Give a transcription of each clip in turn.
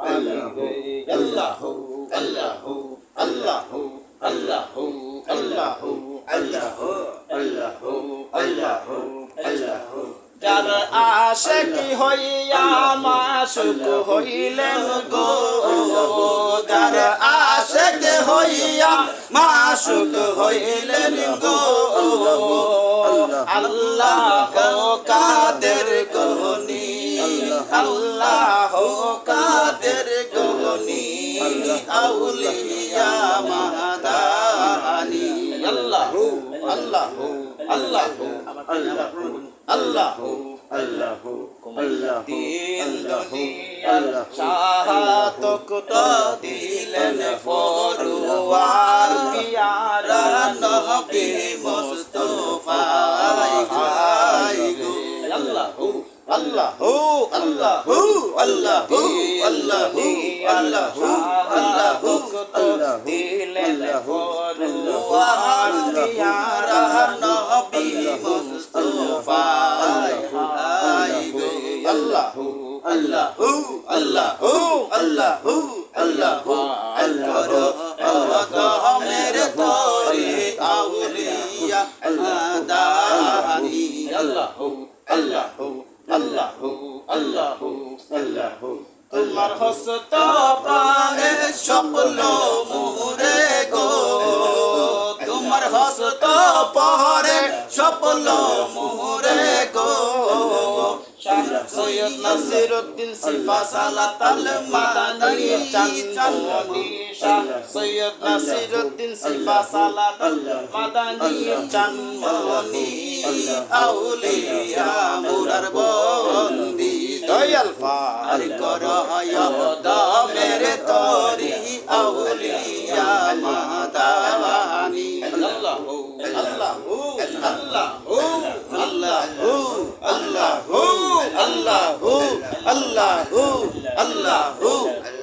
Allahu, Allahu, Allahu, Allahu, Allahu, Allahu, Allahu, Allahu, Allahu, Allahu. যার আশিক হইয়া মাসুক হইলেন গো, যার আশিক হইয়া মাসুক হইলেন গো, আল্লাহ কাদের গনি, আল্লাহ কাদের গনি, আউলিয়া মাদানি। আল্লাহু আল্লাহু আল্লাহু আল্লাহু আল্লাহু আল্লাহু দিন দুনিয়ার শাহাদত দিলেন ফরওয়ার পিয়ারা নবী মুস্তাফা। আল্লাহু আল্লাহু আল্লাহু আল্লাহু আল্লাহু আল্লাহু আল্লাহু দিলেন ফরওয়ার পিয়ারা নবী মুস্তাফা। আল্লাহু আল্লাহু আল্লাহু আল্লাহু আল্লাহু আল্লাহু মেরে তোরে আউলিয়া দানি। আল্লাহু আল্লাহু আল্লাহু আল্লাহু আল্লাহু তোমার হস্ত প্রাণে স্বপ্ন মুরে গো, তোমার হস্ত পরে স্বপ্ন মুরে গো। সৈয়দ নাসিরউদ্দিন সিফা সালাত আল মাদানী চাঁদনী, সৈয়দ নাসিরউদ্দিন সিফা সালাত আল মাদানী চাঁদনী, আউলিয়া মুরার বন্দি দয়াল ফার করয় মেরে তোরি আউলিয়া মাদানী। আল্লাহু আল্লাহু আল্লাহু আল্লাহু আল্লাহু আল্লাহু আল্লাহু আল্লাহু আল্লাহু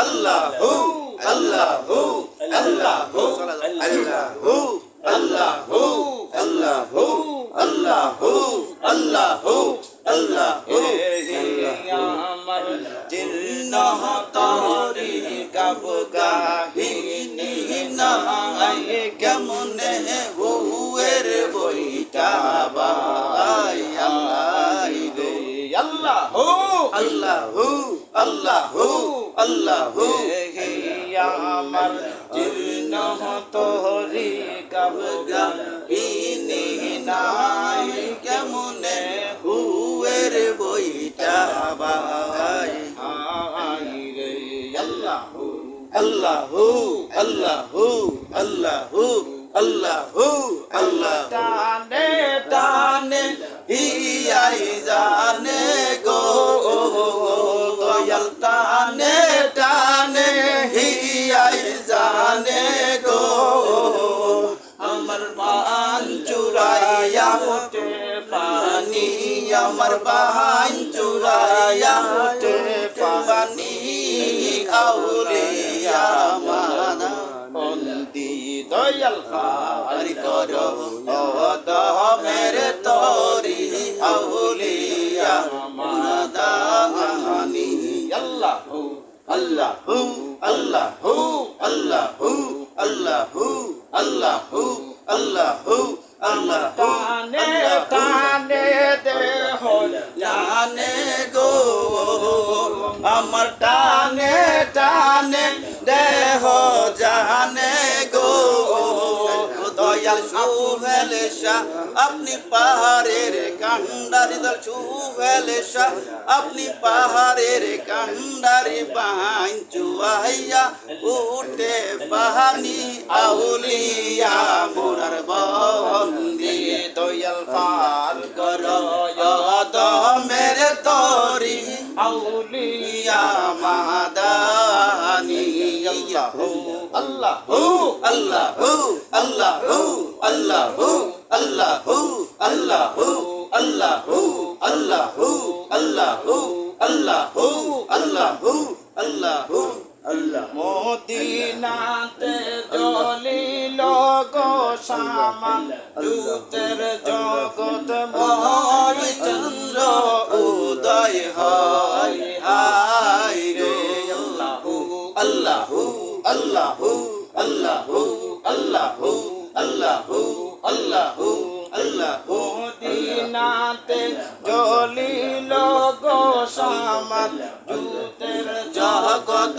আল্লাহু আল্লাহু আল্লাহু আল্লাহু আল্লাহু আল্লাহু আল্লাহু আল্লাহু আমার জিন্ন তরি গাব গাহিনী নাই কেমনে হুয়ের বইটা বাই। আল্লাহু আল্লাহু আল্লাহু আল্লাহু আমার জীর্ণ তোহরি গাব গাহিনী নাই কেমনে হুয়ের বইটা বাই। আল্লাহু আল্লাহু আল্লাহু আল্লাহু আল্লাহু আল্লাহ টানে টানে হিয়াই জানে গো, দয়াল টানে টানে হিয়াই জানে গো। আমার বান চুরাইয়া মোটে পানি, আমার বান চুরাইয়া মোটে পানি, আউলিয়া মাদানী বন্দি দয়াল ফার করো মেরে তোরি আউলিয়া মাদানী। আল্লাহু আল্লাহু আল্লাহু আল্লাহু আল্লাহু আল্লাহু আল্লাহু আল্লাহ টানে টানে দেহ জানে গো, আমার টানে টানে দেহ জানে গো। দয়াল সুহেল শাহ আপনি পাহাড়ের কান্ডারি, দল সুহেল শাহ আপনি পাহাড়ের কান্ডারি বাঁই চুয়াইয়া উঠে পাহানি আউলিয়া মোরার বন্দি দয়াল ফার করো মেরে তোরি আউলিয়া মাদানী। আল্লাহু আল্লাহু আল্লাহু আল্লাহু আল্লাহু আল্লাহু আল্লাহু আল্লাহু আল্লাহু আল্লাহু আল্লাহু আল্লাহু আল্লাহু আল্লাহ। মদিনাতে জ্বলিল গো শামা, যুগের জগৎ ময় চন্দ্র উদয় হয়। হায় রে আল্লাহু